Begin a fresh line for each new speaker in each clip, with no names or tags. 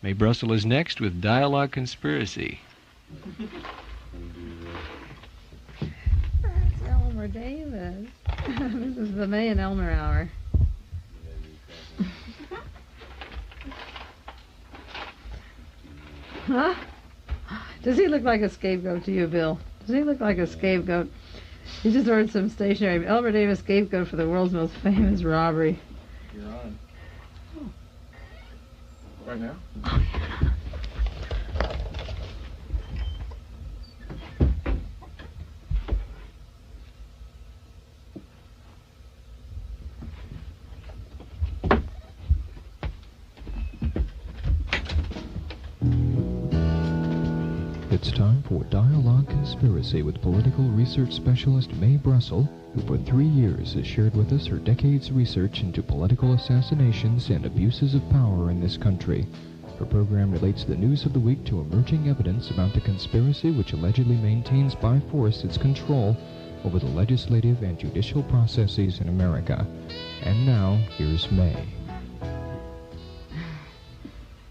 Mae Brussell is next with Dialogue Conspiracy.
That's Elmer Davis. This is the Mae and Elmer Hour. Huh? Does he look like a scapegoat to you, Bill? Does he look like a scapegoat? He just ordered some stationery. Elmer Davis, scapegoat for the world's most famous robbery.
You're on. Oh. Right now?
Oh, yeah.
It's time for Dialogue Conspiracy with political research specialist Mae Brussell, who for 3 years has shared with us her decades' research into political assassinations and abuses of power in this country. Her program relates the news of the week to emerging evidence about the conspiracy which allegedly maintains by force its control over the legislative and judicial processes in America. And now, here's Mae.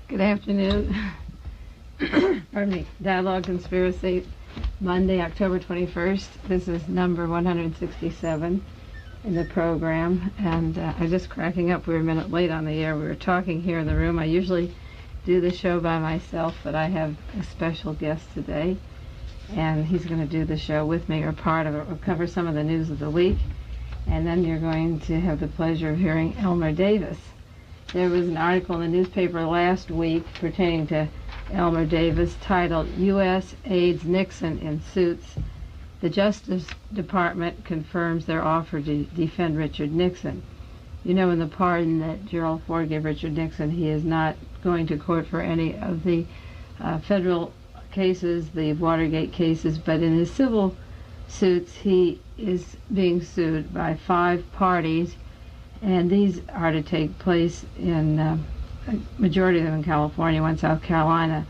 Good afternoon. Pardon me. Dialogue Conspiracy, Monday, October 21st. This is number 167 in the program. And I'm just cracking up. We were a minute late on the air. We were talking here in the room. I usually do the show by myself, but I have a special guest today. And he's going to do the show with me, or part of it. We'll cover some of the news of the week. And then you're going to have the pleasure of hearing Elmer Davis. There was an article in the newspaper last week pertaining to Elmer Davis titled, U.S. Aids Nixon in Suits. The Justice Department confirms their offer to defend Richard Nixon. You know, in the pardon that Gerald Ford gave Richard Nixon, he is not going to court for any of the federal cases, the Watergate cases, but in his civil suits he is being sued by 5 parties, and these are to take place in a majority of them in California, one South Carolina.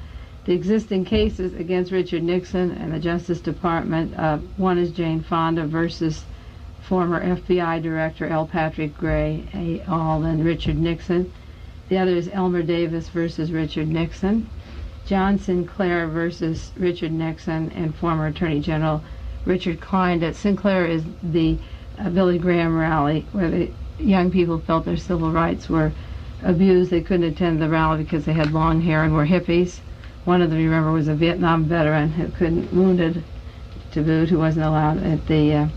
The existing cases against Richard Nixon and the Justice Department, one is Jane Fonda versus former FBI Director L. Patrick Gray, al. and Richard Nixon. The other is Elmer Davis versus Richard Nixon. John Sinclair versus Richard Nixon and former Attorney General Richard Klein. Sinclair is the Billy Graham rally where the young people felt their civil rights were abused. They couldn't attend the rally because they had long hair and were hippies. One of them, you remember, was a Vietnam veteran who couldn't, wounded to boot, who wasn't allowed at the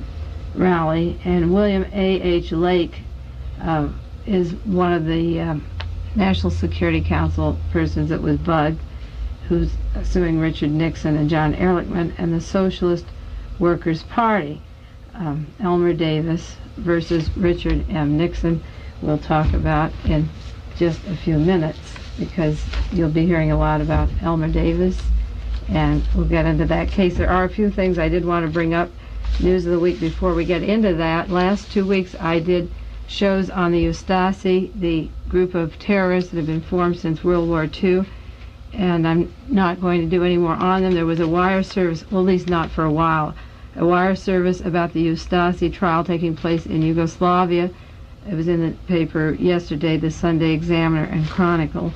rally. And William A.H. Lake is one of the National Security Council persons that was bugged, who's suing Richard Nixon and John Ehrlichman and the Socialist Workers' Party. Elmer Davis versus Richard M. Nixon we'll talk about in just a few minutes, because you'll be hearing a lot about Elmer Davis, and we'll get into that case. There are a few things I did want to bring up, news of the week, before we get into that. Last 2 weeks I did shows on the Ustasi, the group of terrorists that have been formed since World War II, and I'm not going to do any more on them. There was a wire service, well, at least not for a while, a wire service about the Ustasi trial taking place in Yugoslavia. It was in the paper yesterday, the Sunday Examiner and Chronicle.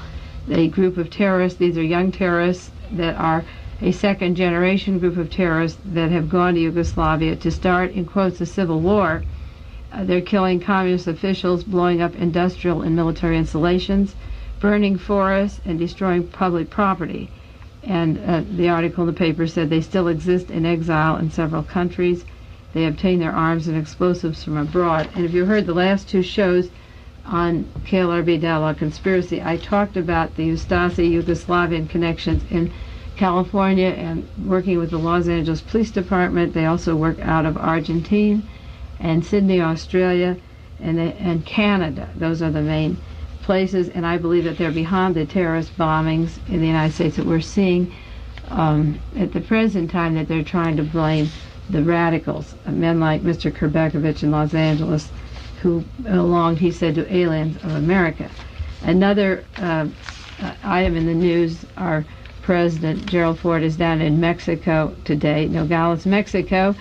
A group of terrorists, these are young terrorists that are a second-generation group of terrorists that have gone to Yugoslavia to start, in quotes, a civil war. They're killing communist officials, blowing up industrial and military installations, burning forests, and destroying public property. And the article in the paper said they still exist in exile in several countries. They obtain their arms and explosives from abroad. And if you heard the last 2 shows on KLRB Dialogue Conspiracy, I talked about the Ustasi Yugoslavian connections in California and working with the Los Angeles Police Department. They also work out of Argentina and Sydney, Australia, and Canada. Those are the main places, and I believe that they're behind the terrorist bombings in the United States that we're seeing at the present time, that they're trying to blame the radicals, men like Mr. Kerbekovich in Los Angeles, who belonged, he said, to aliens of America. Another item in the news, our President Gerald Ford is down in Mexico today, Nogales, Mexico.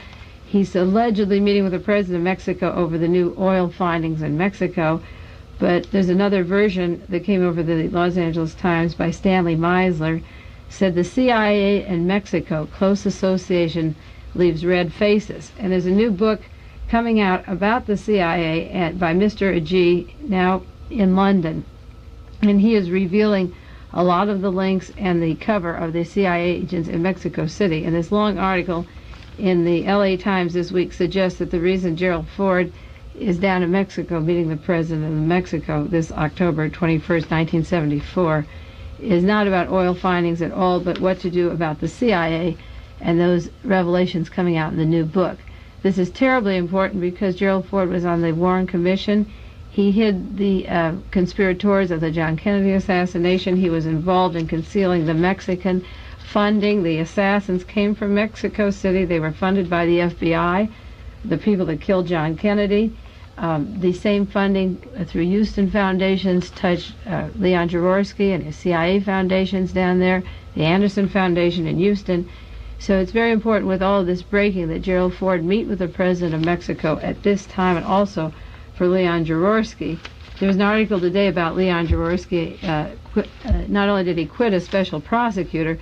He's allegedly meeting with the President of Mexico over the new oil findings in Mexico, But there's another version that came over the Los Angeles Times by Stanley Meisler, said the CIA and Mexico, close association leaves red faces. And there's a new book coming out about the CIA by Mr. Agee, now in London. And he is revealing a lot of the links and the cover of the CIA agents in Mexico City. And this long article in the LA Times this week suggests that the reason Gerald Ford is down in Mexico meeting the president of Mexico this October 21st, 1974, is not about oil findings at all, but what to do about the CIA and those revelations coming out in the new book. This is terribly important because Gerald Ford was on the Warren Commission. He hid the conspirators of the John Kennedy assassination. He was involved in concealing the Mexican funding. The assassins came from Mexico City. They were funded by the FBI, the people that killed John Kennedy. The same funding through Houston foundations touched Leon Jaworski and his CIA foundations down there, the Anderson Foundation in Houston. So it's very important with all of this breaking that Gerald Ford meet with the president of Mexico at this time, and also for Leon Jaworski. There was an article today about Leon Jaworski. Not only did he quit as special prosecutor,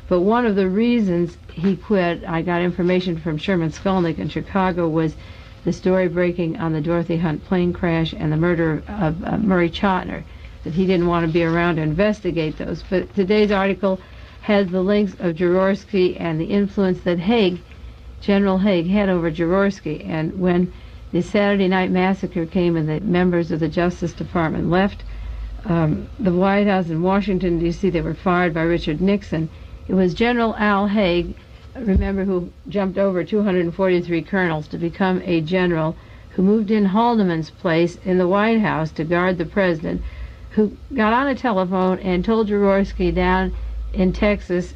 but one of the reasons he quit, I got information from Sherman Skolnick in Chicago, was the story breaking on the Dorothy Hunt plane crash and the murder of Murray Chotiner, that he didn't want to be around to investigate those. But today's article has the links of Jaworski and the influence that General Haig, had over Jaworski. And when the Saturday Night Massacre came and the members of the Justice Department left the White House in Washington, D.C., they were fired by Richard Nixon. It was General Al Haig, remember, who jumped over 243 colonels to become a general, who moved in Haldeman's place in the White House to guard the president, who got on a telephone and told Jaworski down in Texas,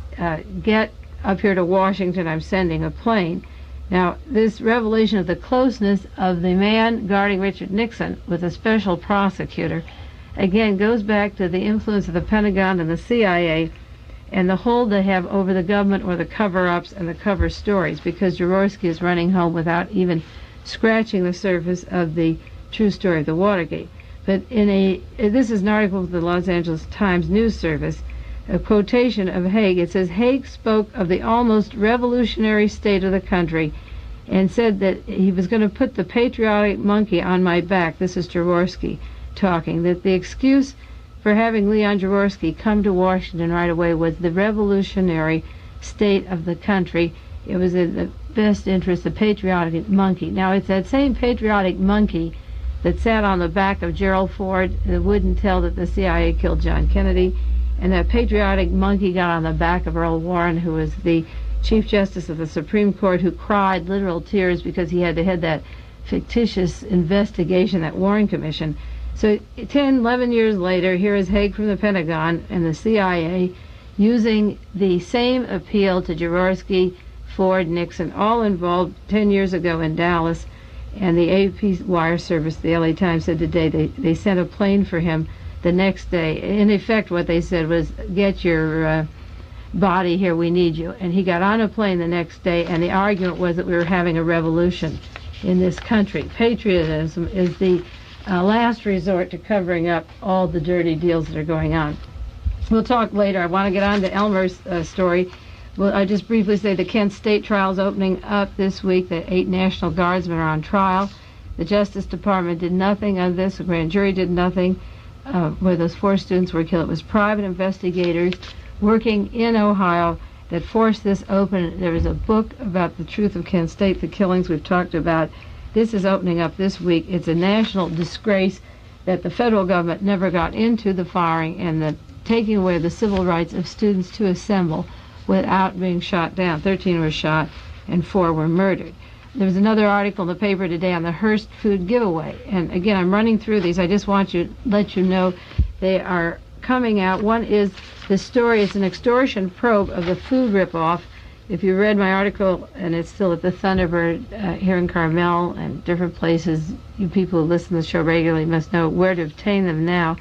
get up here to Washington, I'm sending a plane. Now, this revelation of the closeness of the man guarding Richard Nixon with a special prosecutor, again, goes back to the influence of the Pentagon and the CIA and the hold they have over the government, or the cover-ups and the cover stories, because Jaworski is running home without even scratching the surface of the true story of the Watergate. But this is an article with the Los Angeles Times News Service, a quotation of Haig. It says, Haig spoke of the almost revolutionary state of the country and said that he was going to put the patriotic monkey on my back. This is Jaworski talking, that the excuse for having Leon Jaworski come to Washington right away was the revolutionary state of the country. It was in the best interest, the patriotic monkey. Now, it's that same patriotic monkey that sat on the back of Gerald Ford that wouldn't tell that the CIA killed John Kennedy. And that patriotic monkey got on the back of Earl Warren, who was the Chief Justice of the Supreme Court, who cried literal tears because he had to head that fictitious investigation, that Warren Commission. So 10, 11 years later, here is Haig from the Pentagon and the CIA using the same appeal to Jaworski, Ford, Nixon, all involved 10 years ago in Dallas. And the AP wire service, the LA Times, said today they sent a plane for him the next day. In effect, what they said was, get your body here, we need you. And he got on a plane the next day, and the argument was that we were having a revolution in this country. Patriotism is the last resort to covering up all the dirty deals that are going on. We'll talk later. I want to get on to Elmer's story. Well, I just briefly say the Kent State trial is opening up this week. The 8 National Guardsmen are on trial. The Justice Department did nothing on this. The grand jury did nothing. Where those 4 students were killed. It was private investigators working in Ohio that forced this open. There is a book about the truth of Kent State, the killings we've talked about. This is opening up this week. It's a national disgrace that the federal government never got into the firing and the taking away the civil rights of students to assemble without being shot down. 13 were shot and 4 were murdered. There was another article in the paper today on the Hearst food giveaway. And again, I'm running through these. I just want to let you know they are coming out. One is the story. It's an extortion probe of the food ripoff. If you read my article, and it's still at the Thunderbird here in Carmel and different places, you people who listen to the show regularly must know where to obtain them now.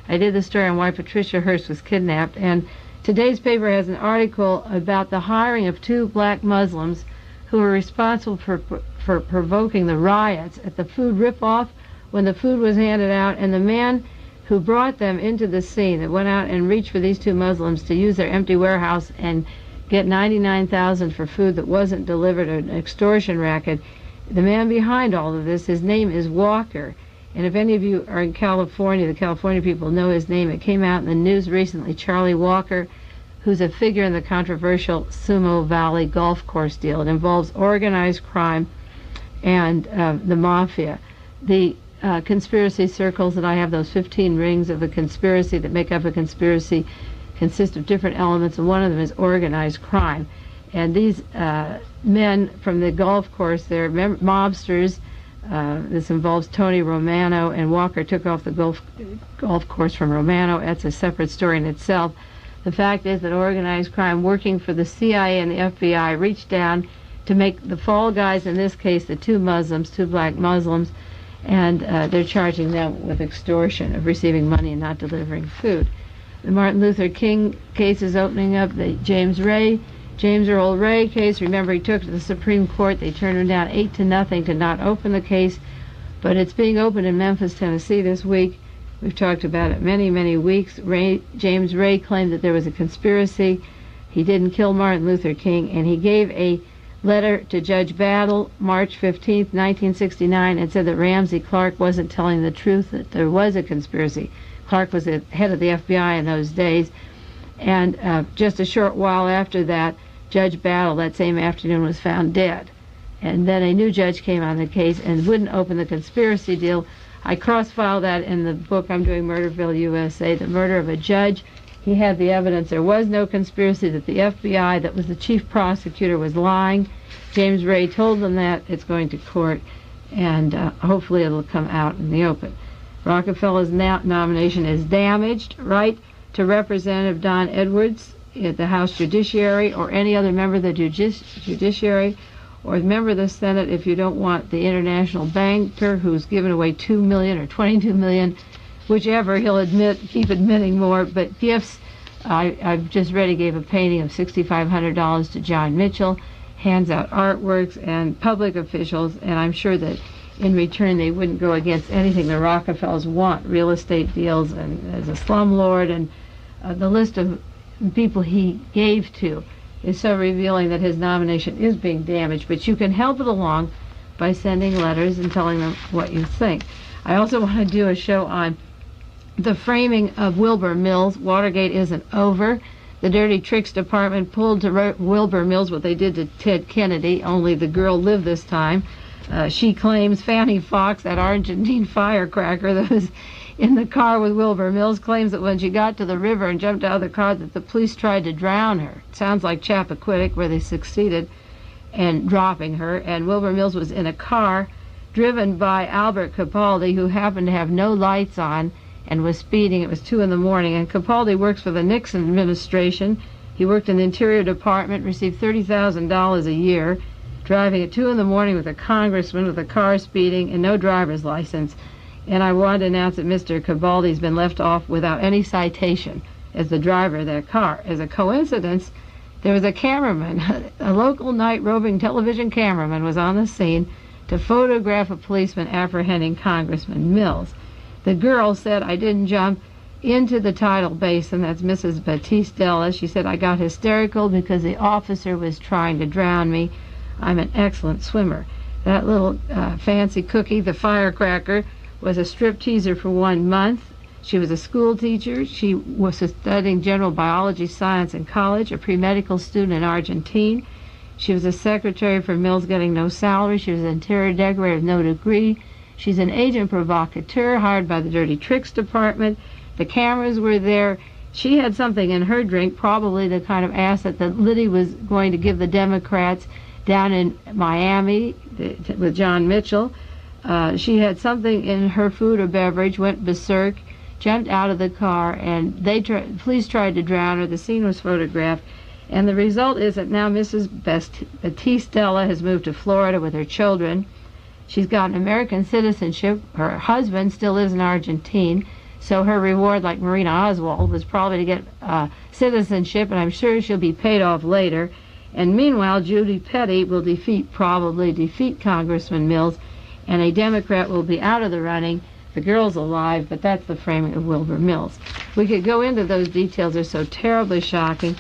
I did the story on why Patricia Hearst was kidnapped. And today's paper has an article about the hiring of 2 black Muslims who were responsible for provoking the riots at the food ripoff when the food was handed out, and the man who brought them into the scene, that went out and reached for these two Muslims to use their empty warehouse and get $99,000 for food that wasn't delivered, an extortion racket. The man behind all of this, his name is Walker. And if any of you are in California, the California people know his name. It came out in the news recently, Charlie Walker, who's a figure in the controversial Sumo Valley golf course deal. It involves organized crime and the mafia. The conspiracy circles that I have, those 15 rings of a conspiracy that make up a conspiracy, consist of different elements, and one of them is organized crime. And these men from the golf course, they're mobsters. This involves Tony Romano, and Walker took off the golf course from Romano. That's a separate story in itself. The fact is that organized crime, working for the CIA and the FBI, reached down to make the fall guys, in this case the two Muslims, two black Muslims, and they're charging them with extortion of receiving money and not delivering food. The Martin Luther King case is opening up. The James Earl Ray case, remember, he took to the Supreme Court. They turned him down 8-0 to not open the case, but it's being opened in Memphis, Tennessee this week. We've talked about it many weeks. James Ray claimed that there was a conspiracy. He didn't kill Martin Luther King, and he gave a letter to Judge Battle March 15, 1969, and said that Ramsey Clark wasn't telling the truth, that there was a conspiracy. Clark was the head of the FBI in those days. And just a short while after that, Judge Battle, that same afternoon, was found dead. And then a new judge came on the case and wouldn't open the conspiracy deal. I cross-filed that in the book I'm doing, Murderville, USA, the murder of a judge. He had the evidence. There was no conspiracy, that the FBI, that was the chief prosecutor, was lying. James Ray told them that. It's going to court, and hopefully it'll come out in the open. Rockefeller's nomination is damaged. Right to Representative Don Edwards at the House Judiciary, or any other member of the Judiciary, or the member of the Senate, if you don't want the international banker who's given away $2 million or $22 million, whichever, he'll keep admitting more, but gifts. I've just read he gave a painting of $6,500 to John Mitchell, hands out artworks, and public officials, and I'm sure that in return they wouldn't go against anything the Rockefellers want, real estate deals, and as a slumlord, and the list of people he gave to is so revealing that his nomination is being damaged. But you can help it along by sending letters and telling them what you think. I also want to do a show on the framing of Wilbur Mills. Watergate isn't over. The Dirty Tricks Department pulled to Wilbur Mills what they did to Ted Kennedy, only the girl lived this time. She claims, Fannie Fox, that Argentine firecracker that was in the car with Wilbur Mills, claims that when she got to the river and jumped out of the car that the police tried to drown her. It sounds like Chappaquiddick, where they succeeded in dropping her. And Wilbur Mills was in a car driven by Albert Capaldi, who happened to have no lights on and was speeding. It was 2 in the morning. And Capaldi works for the Nixon administration. He worked in the Interior Department, received $30,000 a year, driving at 2 in the morning with a congressman with a car speeding and no driver's license. And I want to announce that Mr. Cabaldi's been left off without any citation as the driver of that car. As a coincidence, there was a cameraman, a local night roving television cameraman was on the scene to photograph a policeman apprehending Congressman Mills. The girl said, "I didn't jump into the tidal basin." That's Mrs. Batistella. She said, "I got hysterical because the officer was trying to drown me. I'm an excellent swimmer." That little fancy cookie, the firecracker, was a stripteaser for 1 month. She was a school teacher. She was studying general biology science in college, a pre-medical student in Argentina. She was a secretary for Mills getting no salary. She was an interior decorator with no degree. She's an agent provocateur hired by the Dirty Tricks Department. The cameras were there. She had something in her drink, probably the kind of asset that Liddy was going to give the Democrats down in Miami with John Mitchell. She had something in her food or beverage, went berserk, jumped out of the car, and police tried to drown her. The scene was photographed, and the result is that now Mrs. Batistella has moved to Florida with her children. She's got an American citizenship. Her husband still lives in Argentina, so her reward, like Marina Oswald, was probably to get citizenship, and I'm sure she'll be paid off later. And meanwhile, Judy Petty will probably defeat Congressman Mills and a Democrat will be out of the running. The girl's alive, but that's the framing of Wilbur Mills. We could go into those details. They're so terribly shocking,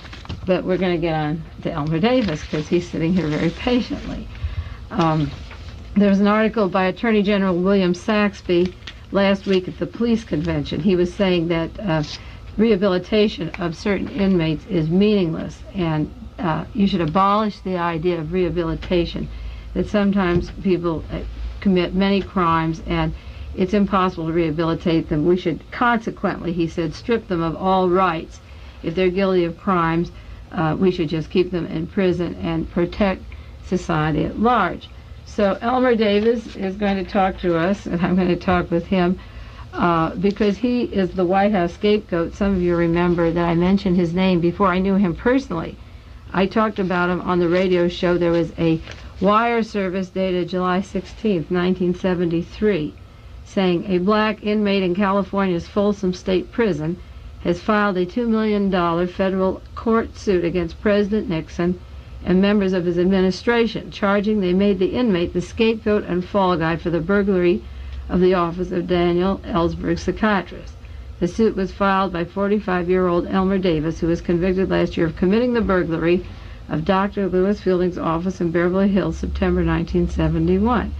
but we're going to get on to Elmer Davis because he's sitting here very patiently. There was an article by Attorney General William Saxby last week at the police convention. He was saying that rehabilitation of certain inmates is meaningless, and you should abolish the idea of rehabilitation, that sometimes people commit many crimes and it's impossible to rehabilitate them. We should consequently, he said, strip them of all rights. If they're guilty of crimes, we should just keep them in prison and protect society at large. So Elmer Davis is going to talk to us, and I'm going to talk with him because he is the White House scapegoat. Some of you remember that I mentioned his name before I knew him personally. I talked about him on the radio show. There was a wire service dated July 16th, 1973, saying a black inmate in California's Folsom State Prison has filed a $2 million federal court suit against President Nixon and members of his administration, charging they made the inmate the scapegoat and fall guy for the burglary of the office of Daniel Ellsberg, psychiatrist. The suit was filed by 45-year-old Elmer Davis, who was convicted last year of committing the burglary of Dr. Lewis Fielding's office in Beverly Hills, September 1971.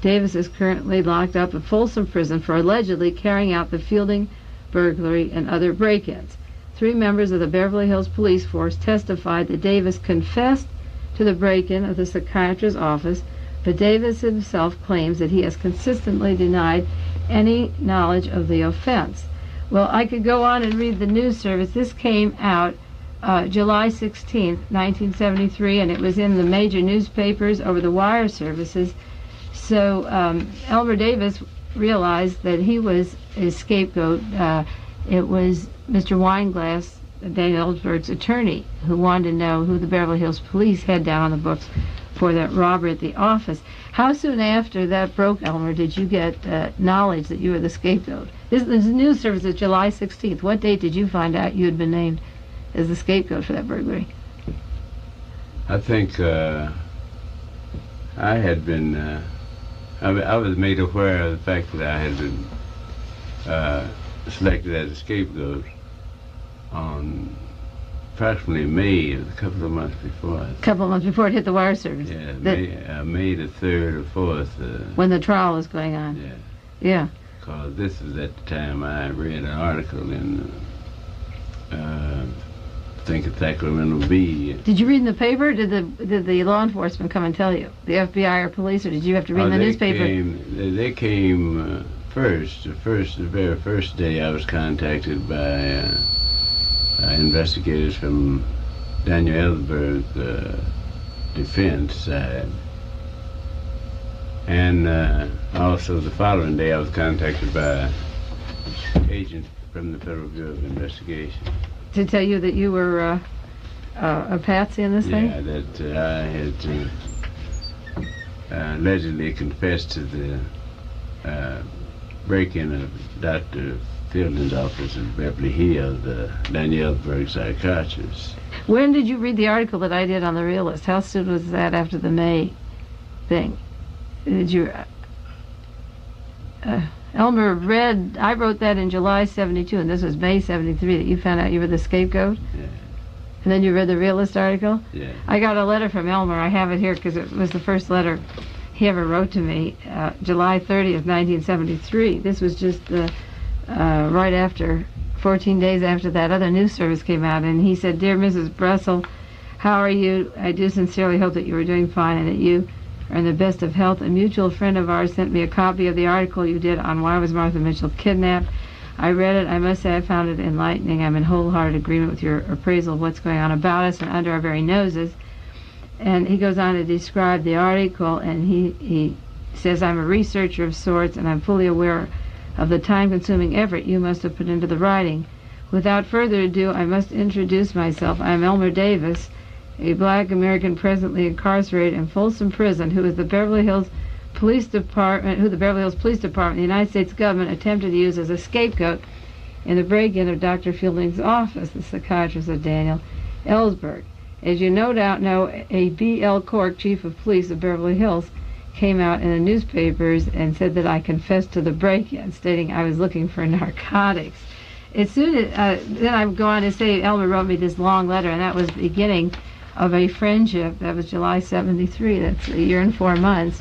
Davis is currently locked up at Folsom Prison for allegedly carrying out the Fielding burglary and other break-ins. 3 members of the Beverly Hills police force testified that Davis confessed to the break-in of the psychiatrist's office, but Davis himself claims that he has consistently denied any knowledge of the offense. Well, I could go on and read the news service. This came out July 16th, 1973, and it was in the major newspapers over the wire services. So Elmer Davis realized that he was a scapegoat. It was Mr. Weinglass, Daniel Ellsberg's attorney, who wanted to know who the Beverly Hills police had down on the books for that robbery at the office. How soon after that broke, Elmer, did you get knowledge that you were the scapegoat? This news service is July 16th. What date did you find out you had been named as the scapegoat for that burglary?
I think I had been, I was made aware of the fact that I had been selected as a scapegoat on approximately May, a couple of months before.
A couple of months before it hit the wire service?
Yeah, May the 3rd or 4th.
When the trial was going on?
Yeah.
Yeah.
Because this was at the time I read an article in, I think it's Sacramento Bee.
Did you read in the paper? Did the law enforcement come and tell you? The FBI or police, or did you have to read in the newspaper?
They came first. The very first day I was contacted by investigators from Daniel Ellsberg's defense side. And also the following day I was contacted by agents from the Federal Bureau of Investigation.
To tell you that you were a patsy in this thing?
Yeah, that I had allegedly confessed to the break-in of Dr. Fielding's office in Beverly Hills, Daniel Ellsberg, psychiatrist.
When did you read the article that I did on the Realist? How soon was that after the May thing? Did you... Elmer read, I wrote that in July 72, and this was May 73, that you found out you were the scapegoat?
Yeah.
And then you read the Realist article?
Yeah.
I got a letter from Elmer. I have it here because it was the first letter he ever wrote to me, July 30th, 1973. This was just right after, 14 days after that other news service came out, and he said, "Dear Mrs. Brussell, how are you? I do sincerely hope that you are doing fine and that you are in the best of health. A mutual friend of ours sent me a copy of the article you did on why was Martha Mitchell kidnapped. I read it. I must say I found it enlightening. I'm in wholehearted agreement with your appraisal of what's going on about us and under our very noses." And he goes on to describe the article, and he says, "I'm a researcher of sorts, and I'm fully aware of the time-consuming effort you must have put into the writing. Without further ado, I must introduce myself. I'm Elmer Davis, a black American presently incarcerated in Folsom Prison, who the Beverly Hills Police Department, the United States government attempted to use as a scapegoat in the break-in of Dr. Fielding's office, the psychiatrist of Daniel Ellsberg. As you no doubt know, a B.L. Cork, chief of police of Beverly Hills, came out in the newspapers and said that I confessed to the break-in, stating I was looking for narcotics. As soon as then I would go on to say Elmer wrote me this long letter, and that was the beginning of a friendship. That was July '73. That's a year and 4 months,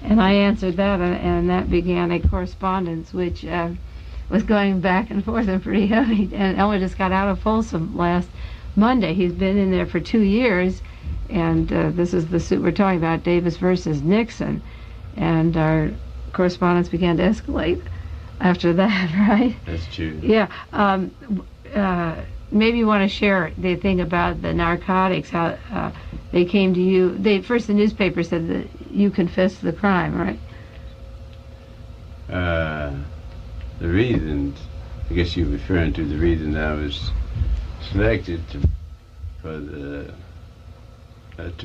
and I answered that, and that began a correspondence which was going back and forth and pretty heavy. And Elmer just got out of Folsom last Monday. He's been in there for 2 years, and this is the suit we're talking about, Davis versus Nixon, and our correspondence began to escalate after that, right?
That's true.
Yeah. Maybe you want to share the thing about the narcotics, how they came to you. First, the newspaper said that you confessed to the crime, right?
The reason, I guess you're referring to the reason I was selected to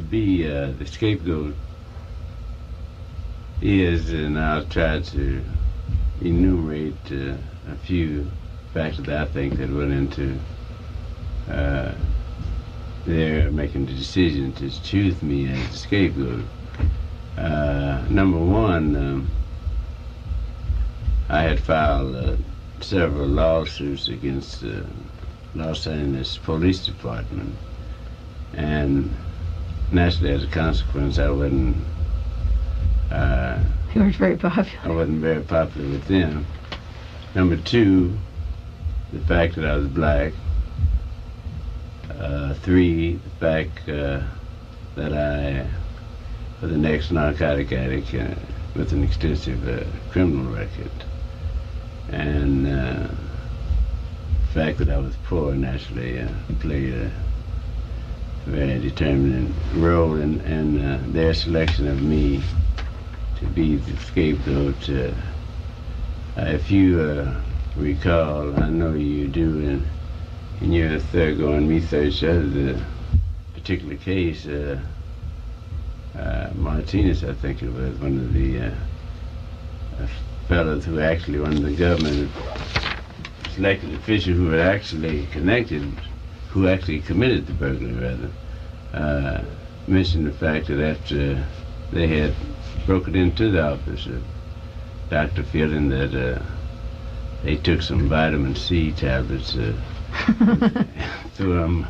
be the scapegoat is, and I'll try to enumerate a few factors that I think that went into their making the decision to choose me as the scapegoat. Number one, I had filed several lawsuits against the Los Angeles Police Department, and naturally, as a consequence, I wasn't.
You weren't very popular.
I wasn't very popular with them. Number two, the fact that I was black. Three, the fact that I was an ex-narcotic addict with an extensive criminal record. And the fact that I was poor naturally played a very determinant role in their selection of me to be the scapegoat. If you recall, I know you do, in your thoroughgoing research of the particular case, Martinez, I think it was, one of the fellows who actually, one of the government selected officials who were actually connected, who actually committed the burglary, rather, mentioned the fact that after they had broken into the office, doctor feeling that they took some vitamin C tablets, threw them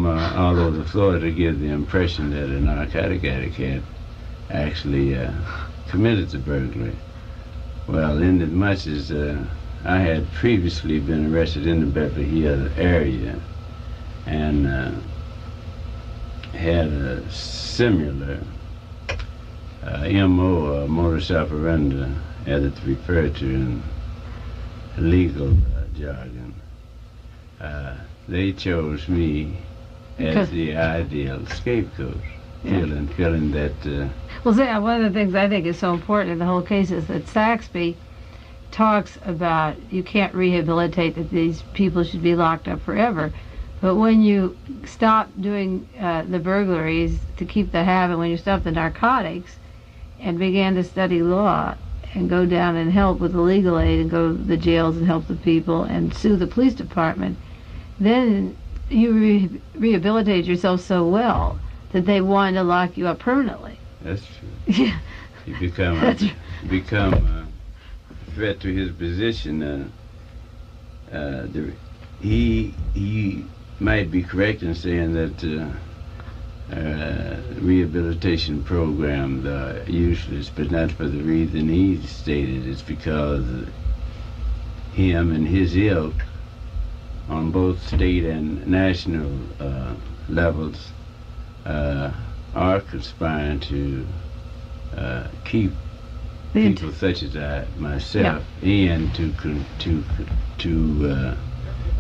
all over the floor to give the impression that a narcotic addict had actually committed the burglary. Well, in as much as I had previously been arrested in the Beverly Hills area and had a similar MO, modus operandi, as it's referred to in legal jargon, they chose me as the ideal scapegoat, feeling that.
Well, see, one of the things I think is so important in the whole case is that Saxby talks about you can't rehabilitate, that these people should be locked up forever. But when you stop doing the burglaries to keep the habit, when you stop the narcotics and began to study law and go down and help with the legal aid and go to the jails and help the people and sue the police department, then you rehabilitate yourself so well that they wanted to lock you up permanently.
That's true.
Yeah.
You become a threat to his position. He might be correct in saying that rehabilitation programs are useless, but not for the reason he stated. It's because him and his ilk on both state and national levels are conspiring to keep people such as myself in to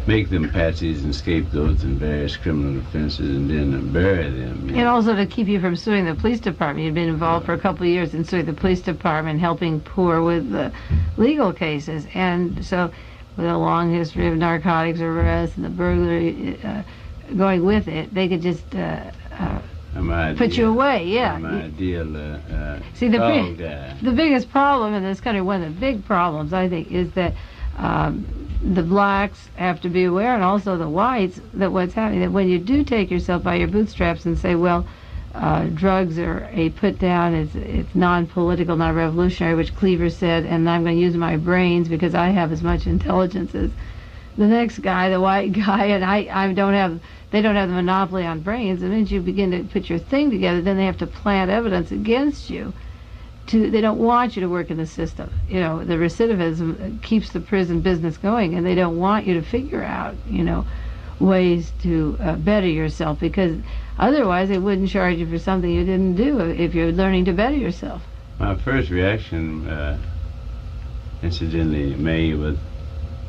make them patsies and scapegoats in various criminal offenses and then bury them.
And also to keep you from suing the police department. You'd been involved for a couple of years in suing the police department, helping poor with the legal cases. And so with a long history of narcotics arrests and the burglary going with it, they could just put you away. Yeah.
I'm ideal
See, the biggest problem in this country, one of the big problems, I think, is that the blacks have to be aware, and also the whites, that what's happening, that when you do take yourself by your bootstraps and say, well, drugs are a put down, it's non-political, not revolutionary, which Cleaver said, and I'm going to use my brains because I have as much intelligence as the next guy, the white guy, and they don't have the monopoly on brains. The minute you begin to put your thing together, then they have to plant evidence against you. They don't want you to work in the system. You know, the recidivism keeps the prison business going, and they don't want you to figure out, ways to better yourself, because otherwise they wouldn't charge you for something you didn't do if you're learning to better yourself.
My first reaction, incidentally, Mae, was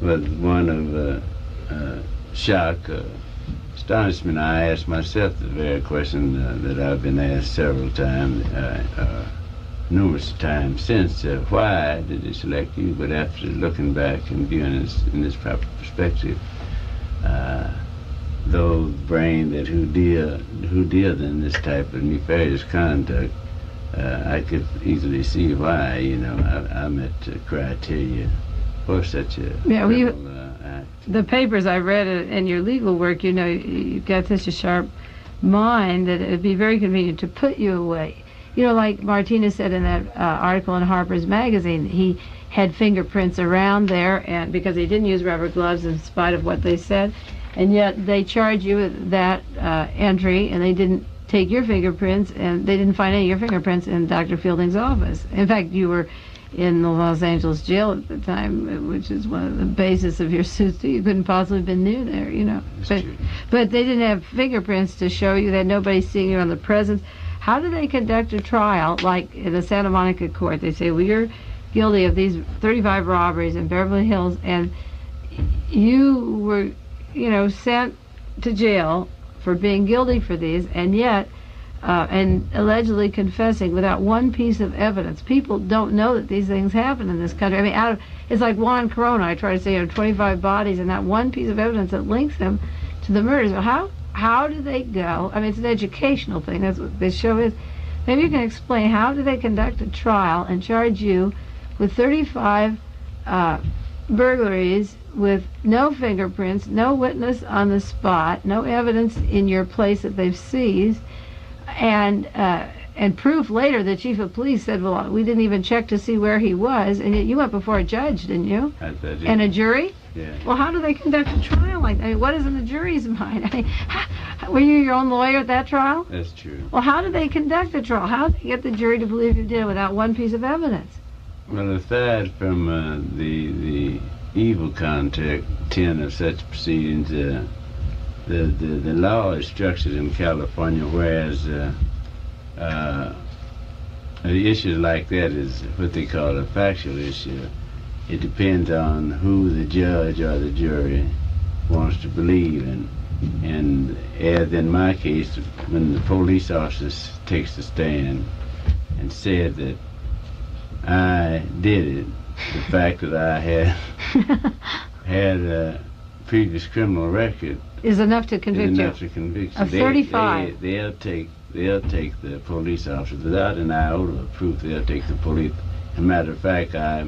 one of shock, astonishment. I asked myself the very question that I've been asked several times, numerous times since. Why did they select you? But after looking back and viewing it in this proper perspective, those brain that who deal in this type of nefarious conduct, I could easily see why. I met criteria for such a act.
The papers I read in your legal work, you've got such a sharp mind that it'd be very convenient to put you away. Like Martinez said in that article in Harper's Magazine, he had fingerprints around there, and because he didn't use rubber gloves in spite of what they said, and yet they charged you with that entry, and they didn't take your fingerprints, and they didn't find any of your fingerprints in Dr. Fielding's office. In fact, you were in the Los Angeles jail at the time, which is one of the basis of your suit. You couldn't possibly have been new there, But they didn't have fingerprints to show you that nobody's seeing you on the presence. How do they conduct a trial, like in the Santa Monica court? They say, well, you're guilty of these 35 robberies in Beverly Hills, and you were, sent to jail for being guilty for these, and yet, and allegedly confessing without one piece of evidence. People don't know that these things happen in this country. I mean, it's like Juan Corona. I try to say, 25 bodies and not one piece of evidence that links him to the murders. Well, how do they go? I mean, it's an educational thing. That's what this show is. Maybe you can explain, how do they conduct a trial and charge you with 35 burglaries with no fingerprints, no witness on the spot, no evidence in your place that they've seized, and proof later the chief of police said, well, we didn't even check to see where he was, and yet you went before a judge, didn't you?
I did.
And a jury?
Yeah.
Well, how do they conduct a trial like that? I mean, what is in the jury's mind? I mean, were you your own lawyer at that trial?
That's true.
Well, how do they conduct a trial? How do they get the jury to believe you did it without one piece of evidence?
Well, aside from the evil content of such proceedings, the law is structured in California, whereas the issue like that is what they call a factual issue. It depends on who the judge or the jury wants to believe in. And as in my case, when the police officer takes the stand and said that I did it, the fact that I had a previous criminal record
is enough to convict you.
Enough to convict you.
Of 35.
They'll take the police officer without an iota of proof. They'll take the police. As a matter of fact, I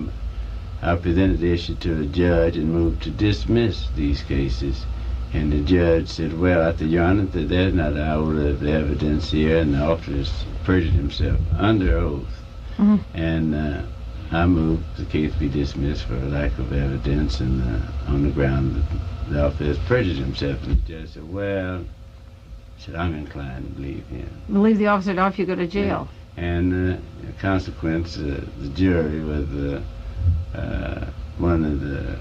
presented the issue to a judge and moved to dismiss these cases. And the judge said, well, I said, Your Honor, that there's not an iota of evidence here, and the officer perjured himself under oath. Mm-hmm. And I moved the case be dismissed for lack of evidence, and on the ground that the officer perjured himself. And the judge said, well, I'm inclined to believe him.
Believe the officer, now if you go to jail.
Yeah. And in consequence, the jury was one of the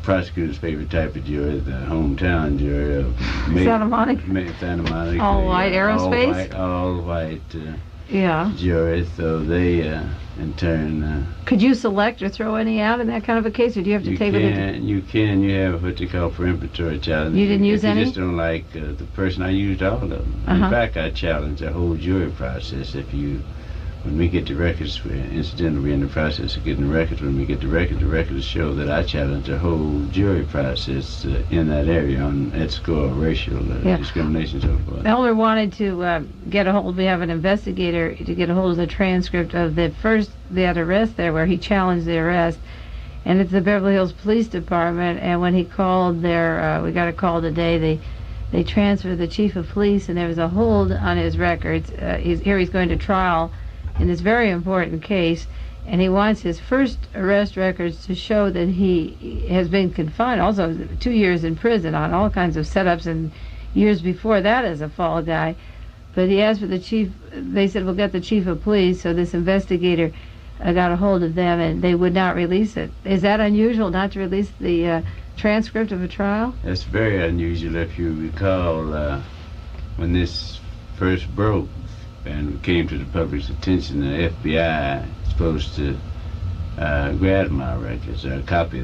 prosecutor's favorite type of jury, the hometown jury of
Santa Monica.
Santa Monica.
All white aerospace?
All white
yeah.
jury. So they, in turn...
could you select or throw any out in that kind of a case, or do you have to take it?
You can. You have what they call peremptory challenge.
You didn't use any?
If you just don't like the person, I used all of them. In fact, I challenged the whole jury process. When we get the records, incidentally, we're in the process of getting the records. When we get the records show that I challenged the whole jury process in that area on that score of racial discrimination and so forth.
Elmer wanted to get a hold, we have an investigator, to get a hold of the transcript of that arrest there where he challenged the arrest. And it's the Beverly Hills Police Department, and when he called there, we got a call today, they transferred the chief of police, and there was a hold on his records. He's going to trial in this very important case, and he wants his first arrest records to show that he has been confined, also 2 years in prison on all kinds of setups, and years before that as a fall guy. But he asked for the chief. They said, we'll get the chief of police. So this investigator got a hold of them, and they would not release it. Is that unusual, not to release the transcript of a trial?
That's very unusual. If you recall, when this first broke and came to the public's attention, the FBI was supposed to grab my records, or a copy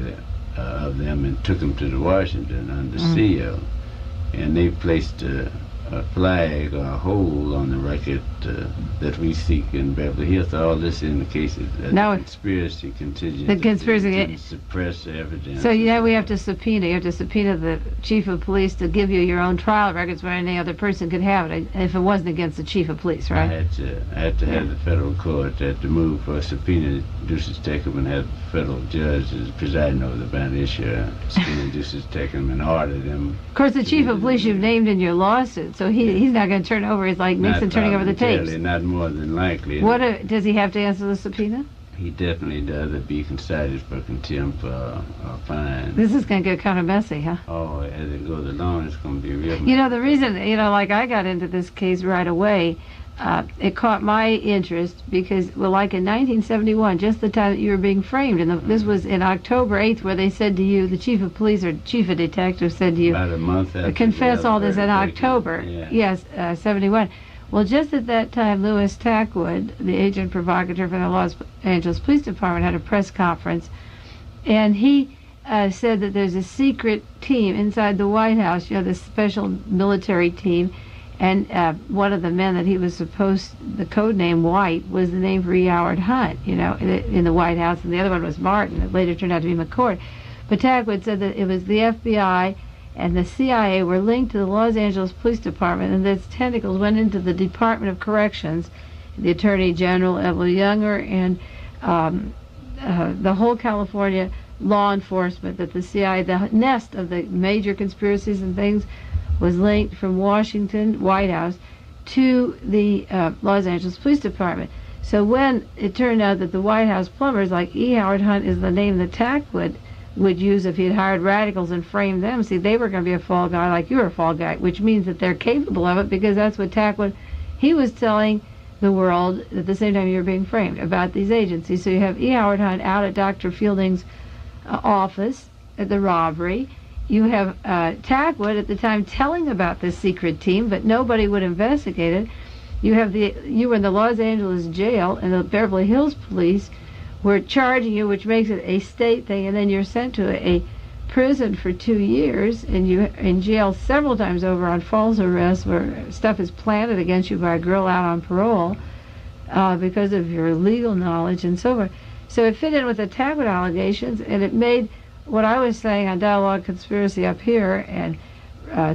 of them, and took them to the Washington under seal. And they placed a flag or a hold on the record that we seek in Beverly Hills. So all this indicates that the conspiracy continues to suppress evidence.
So we have to subpoena. You have to subpoena the chief of police to give you your own trial records where any other person could have it, if it wasn't against the chief of police, right?
I had to have the federal court to move for a subpoena. Duces take them and have the federal judge presiding over the band issue. Subpoena Duces take them and order them.
Of course, the chief of police you've named in your lawsuit, so he's not going to turn over. It's like Nixon turning over the tapes.
Not more than likely.
Does he have to answer the subpoena?
He definitely does. It'd be considered for contempt or fine.
This is going to get kind of messy, huh?
Oh, as it goes along, it's going to be real.
The reason, like I got into this case right away, it caught my interest because, like in 1971, just the time that you were being framed, and this was in October 8th, where they said to you, the chief of police or chief of detectives said to you,
about a month after,
confess all this in October.
Yeah.
Yes, 71. Well, just at that time, Louis Tackwood, the agent provocateur for the Los Angeles Police Department, had a press conference, and he said that there's a secret team inside the White House, this special military team, and one of the men that he was the code name White was the name for E. Howard Hunt, in the White House, and the other one was Martin. It later turned out to be McCord. But Tackwood said that it was the FBI and the CIA were linked to the Los Angeles Police Department, and its tentacles went into the Department of Corrections, the Attorney General, Evelyn Younger, and the whole California law enforcement, that the CIA, the nest of the major conspiracies and things, was linked from Washington, White House, to the Los Angeles Police Department. So when it turned out that the White House plumbers, like E. Howard Hunt is the name that Tackwood would use if he had hired radicals and framed them. See, they were going to be a fall guy like you were a fall guy, which means that they're capable of it, because that's what Tackwood, he was telling the world at the same time you were being framed about these agencies. So you have E. Howard Hunt out at Dr. Fielding's office at the robbery. You have Tackwood at the time telling about this secret team, but nobody would investigate it. You were in the Los Angeles jail, and the Beverly Hills police were charging you, which makes it a state thing, and then you're sent to a prison for 2 years, and you're in jail several times over on false arrests where stuff is planted against you by a girl out on parole because of your legal knowledge and so forth. So it fit in with the Tackwood allegations, and it made what I was saying on Dialogue Conspiracy up here and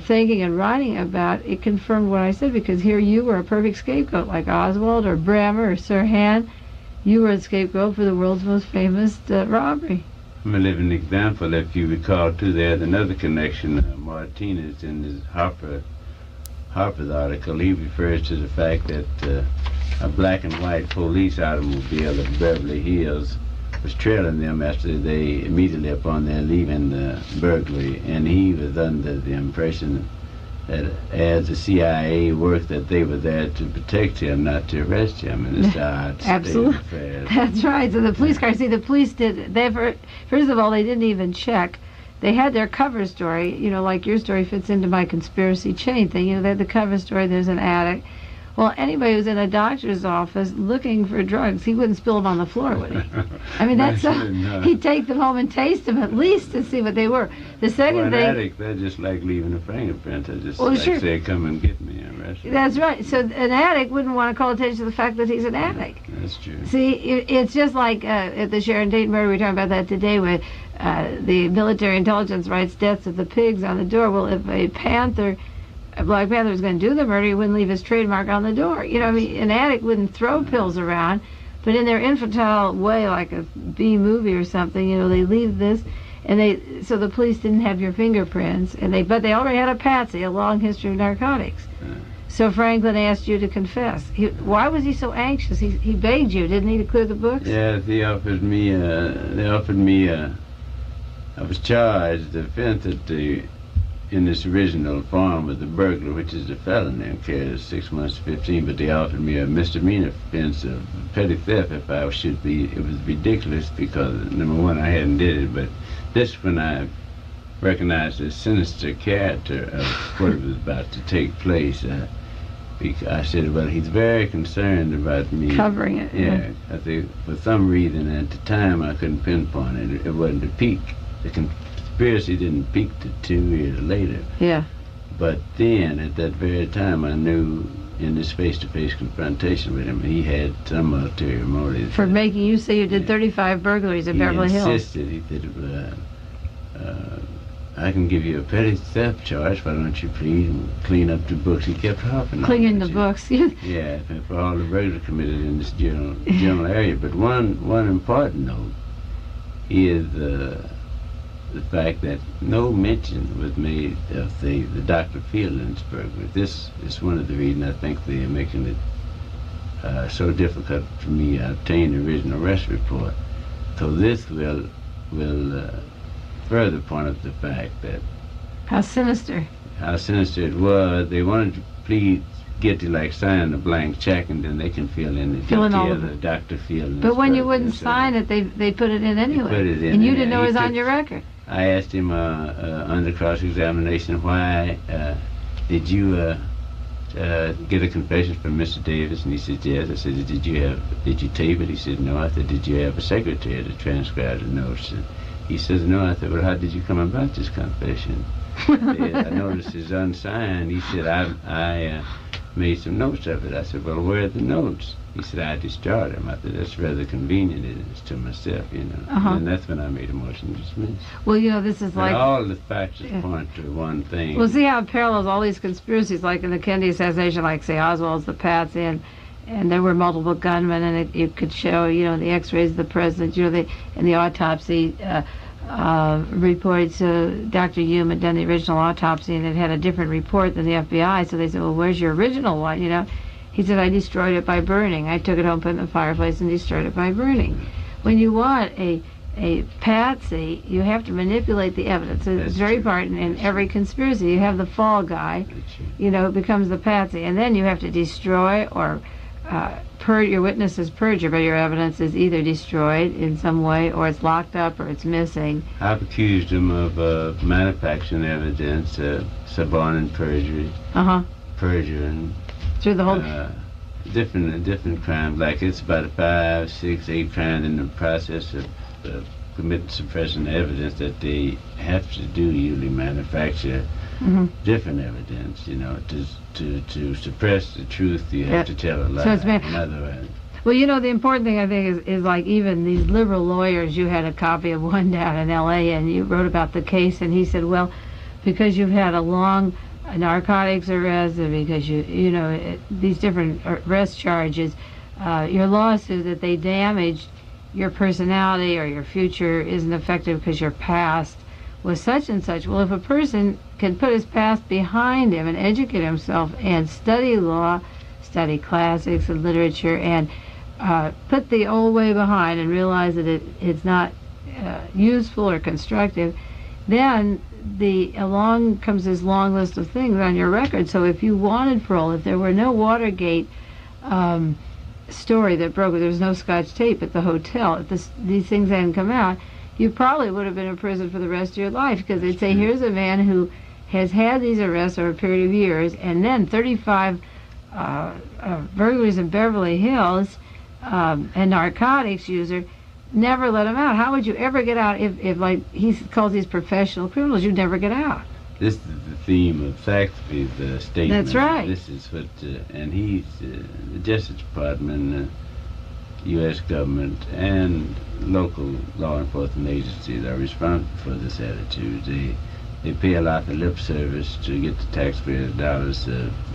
thinking and writing about, it confirmed what I said, because here you were a perfect scapegoat, like Oswald or Bremer or Sirhan. You were a scapegoat for the world's most famous robbery.
I'm a living example. If you recall, too, there's another connection. Martinez, in his Harper's article, he refers to the fact that a black and white police automobile of Beverly Hills was trailing them after they, immediately upon their leaving the burglary, and he was under the impression that as the CIA worked, that they were there to protect him, not to arrest him, and it's
absolutely. That's right. So the police car, the police first of all, they didn't even check. They had their cover story, like your story fits into my conspiracy chain thing. They had the cover story, there's an addict. Well, anybody who's in a doctor's office looking for drugs, he wouldn't spill them on the floor, would he? I mean, he'd take them home and taste them at least to see what they were. The second thing,
addict, they're just like leaving a fingerprint. They just say, "Come and get me."
That's right. So an addict wouldn't want to call attention to the fact that he's an addict.
That's true.
See, it's just like at the Sharon Tate murder. We were talking about that today, where the military intelligence writes "deaths of the pigs" on the door. Well, if a Black Panther was going to do the murder, he wouldn't leave his trademark on the door. An addict wouldn't throw pills around, but in their infantile way, like a B movie or something, they leave this. And so the police didn't have your fingerprints, but they already had a patsy, a long history of narcotics. So Franklin asked you to confess. Why was he so anxious? He begged you, didn't he, to clear the books?
Yeah, they offered me. I was charged the offense in this original form with the burglary, which is a felony, carries 6 months to 15. But they offered me a misdemeanor offense of petty theft if I should be. It was ridiculous because number one, I hadn't did it, but this when I recognized the sinister character of what was about to take place. I said, well, he's very concerned about me
covering it.
Yeah, I think for some reason at the time I couldn't pinpoint it. It wasn't the peak. The conspiracy didn't peak to 2 years later.
Yeah.
But then, at that very time, I knew in this face-to-face confrontation with him, he had some ulterior motive.
For making you say you did 35 burglaries in Beverly Hills.
He insisted. He said, I can give you a petty theft charge. Why don't you please clean up the books? He kept harping on
cleaning
that,
the books.
Yeah, for all the burglary committed in this general area. But one important note is the fact that no mention was made of the Dr. Fielding's burglary. This is one of the reasons I think they're making it so difficult for me to obtain the original arrest report. So this will further point out the fact that
how sinister
it was. They wanted to plead guilty, like sign a blank check, and then they can fill in the guilty of the Dr. Fielding.
But when you wouldn't sign it, they put it in anyway.
Put it in,
and you didn't know it was on your record.
I asked him under cross-examination, why did you get a confession from Mr. Davis? And he said, yes. I said, did you tape it? He said, no. I said, did you have a secretary to transcribe the notes? And he says, no. I said, well, how did you come about this confession? I noticed it's unsigned. He said, I made some notes of it. I said, well, where are the notes? He said, I discarded them. I said, that's rather convenient. It is to myself, you know. And that's when I made a motion to dismiss.
Well, you know, this is like...
all the factors point to one thing.
Well, see how it parallels all these conspiracies, like in the Kennedy assassination, like, say, Oswald's the patsy, and there were multiple gunmen, and it could show, you know, the x-rays of the president, you know, and the autopsy reports. Dr. Hume had done the original autopsy, and it had a different report than the FBI, so they said, well, where's your original one, you know? He said, I destroyed it by burning. I took it home, put it in the fireplace, and destroyed it by burning. When you want a patsy, you have to manipulate the evidence. It's very important in every conspiracy. You have the fall guy, you know, becomes the patsy, and then you have to destroy or your witnesses perjure, but your evidence is either destroyed in some way, or it's locked up, or it's missing.
I've accused him of manufacturing evidence, suborning perjury, perjuring.
Through the whole
different crimes, like it's about 5, 6, 8 crimes in the process of committing suppressing evidence that they have to do, usually manufacture different evidence, you know, to suppress the truth. You have to tell a lie.
So it's
in other words.
Well, you know, the important thing I think is like even these liberal lawyers. You had a copy of one down in L.A. and you wrote about the case, and he said, well, because you've had a long narcotics arrest, and because you know these different arrest charges, your lawsuit that they damaged your personality or your future isn't effective because your past was such and such. Well, if a person can put his past behind him and educate himself and study law, study classics and literature, and put the old way behind and realize that it's not useful or constructive, then along comes this long list of things on your record. So if you wanted parole, if there were no Watergate story that broke, there was no Scotch tape at the hotel, if these things hadn't come out, you probably would have been in prison for the rest of your life, because they'd say, here's a man who has had these arrests over a period of years, and then 35 burglaries in Beverly Hills, and narcotics user, never let him out. How would you ever get out if like he calls these professional criminals? You'd never get out.
This is the theme of Saxby's statement.
That's right.
This is what, and he's the Justice Department, U.S. government, and local law enforcement agencies are responsible for this attitude. They pay a lot of lip service to get the taxpayers' dollars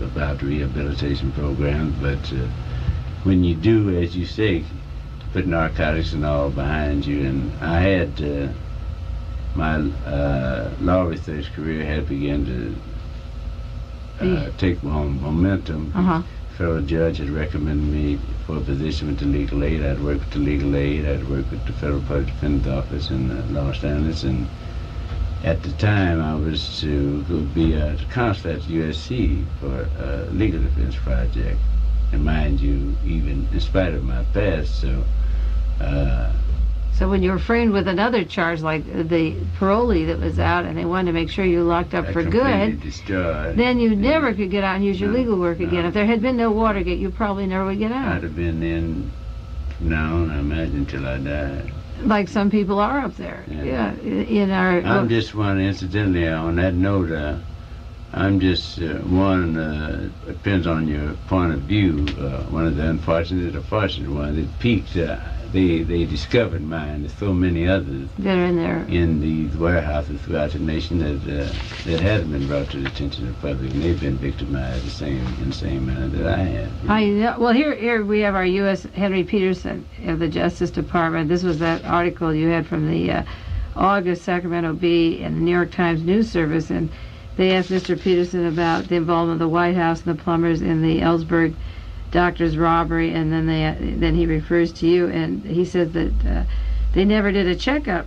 about rehabilitation programs, but when you do, as you say, put narcotics and all behind you, and I had my law research career had begun to take momentum.
Uh-huh.
The federal judge had recommended me for a position with the legal aid. I'd worked with the legal aid. I'd worked with the Federal Public Defender's Office in Los Angeles, and at the time I was to go be a counselor at USC for a legal defense project. And mind you, even in spite of my past,
So when you were framed with another charge, like the parolee that was out, and they wanted to make sure you locked up for good, then you never could get out and use your legal work again. If there had been no Watergate, you probably never would get out.
I'd have been in now, I imagine, till I died.
Like some people are up there.
Yeah.
I'm
just one, incidentally, on that note, I'm just one, depends on your point of view, one of the unfortunate or fortunate ones. It peaked, they discovered mine. There's so many others
that are in there
in these warehouses throughout the nation that hasn't been brought to the attention of the public, and they've been victimized in the same manner that I have.
I know. Well, here we have our U.S. Henry Peterson of the Justice Department. This was that article you had from the August Sacramento Bee and the New York Times News Service, and they asked Mr. Peterson about the involvement of the White House and the plumbers in the Ellsberg doctor's robbery, and then he refers to you, and he says that they never did a checkup.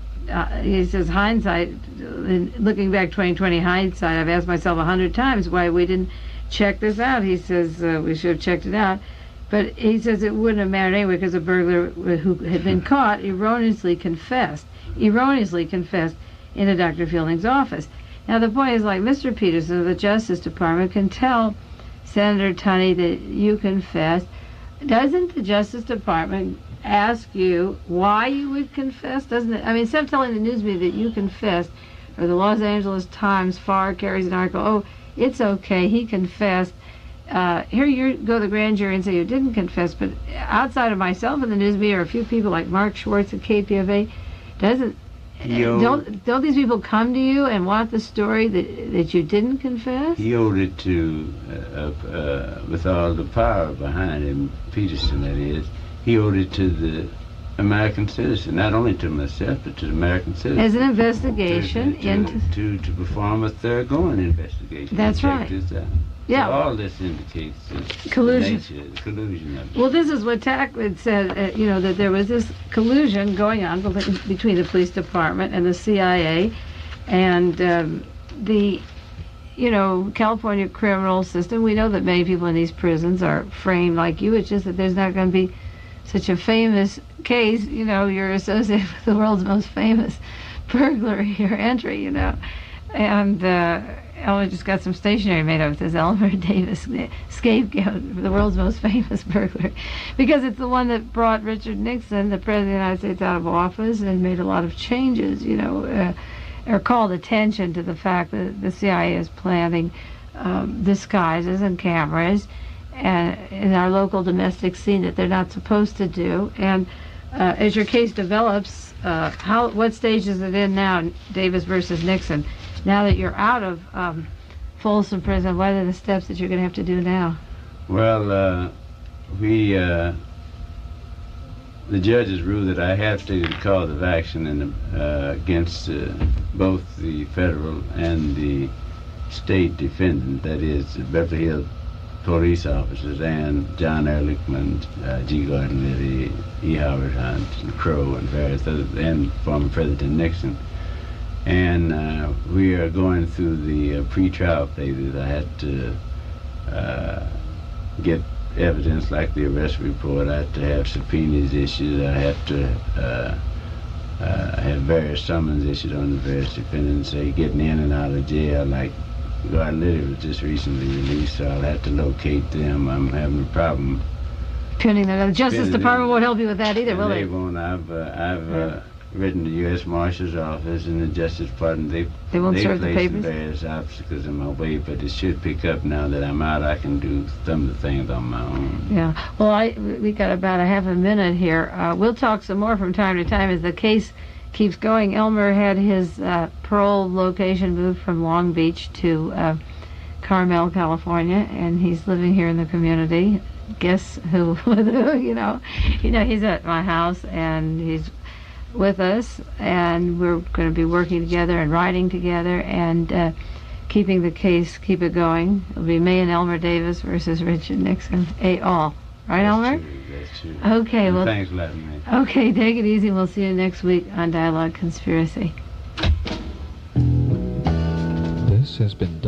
He says, hindsight, looking back 2020 hindsight, I've asked myself 100 times why we didn't check this out. He says we should have checked it out. But he says it wouldn't have mattered anyway because a burglar who had been caught erroneously confessed into Dr. Fielding's office. Now the point is, like, Mr. Peterson of the Justice Department can tell Senator Tunney that you confessed. Doesn't the Justice Department ask you why you would confess? Doesn't it? I mean, instead of telling the news media that you confessed, or the Los Angeles Times carries an article, oh, it's okay, he confessed. Here you go to the grand jury and say you didn't confess, but outside of myself and the news media, or a few people like Mark Schwartz at KPFA, don't these people come to you and want the story that you didn't confess?
He owed it to, with all the power behind him, Peterson that is, he owed it to the American citizen, not only to myself, but to the American citizen.
As an investigation
to perform a thoroughgoing investigation.
That's right. Yeah.
So all this indicates
collusion.
The collusion of it.
Well, this is what Tackwood said, that there was this collusion going on between the police department and the CIA, and the California criminal system. We know that many people in these prisons are framed like you. It's just that there's not going to be such a famous case. You're associated with the world's most famous burglary or entry, and Elmer just got some stationery made up with this Elmer Davis scapegoat, the world's most famous burglar, because it's the one that brought Richard Nixon, the President of the United States, out of office and made a lot of changes, or called attention to the fact that the CIA is planting disguises and cameras and in our local domestic scene that they're not supposed to do. And as your case develops, what stage is it in now, Davis versus Nixon? Now that you're out of Folsom Prison, what are the steps that you're going to have to do now?
Well, the judges ruled that I have stated a cause of action against both the federal and the state defendant, that is, Beverly Hills police officers and John Ehrlichman, G. Gordon Liddy, E. Howard Hunt, and Crow, and various others, and former President Nixon. And we are going through the pre-trial phases. I had to get evidence like the arrest report. I had to have subpoenas issued. I had to have various summons issued on the various defendants, say getting in and out of jail. Like Gordon Liddy was just recently released, so I'll have to locate them. I'm having a problem.
Pinning them. The Justice Department won't help you with that either, will they?
They won't. I've written to the U.S. Marshal's office and the Justice Department. They
won't serve the papers?
Various obstacles in my way, but it should pick up now that I'm out. I can do some of the things on my own.
Yeah. Well, we got about a half a minute here. We'll talk some more from time to time as the case keeps going. Elmer had his parole location moved from Long Beach to Carmel, California, and he's living here in the community. Guess who? He's at my house, and he's with us, and we're going to be working together and writing together and keeping the case, keep it going. It'll be Mae and Elmer Davis versus Richard Nixon, et al. Right, Elmer?
That's true.
Okay,
And
well,
thanks for letting me.
okay, take it easy. We'll see you next week on Dialogue Conspiracy.
This has been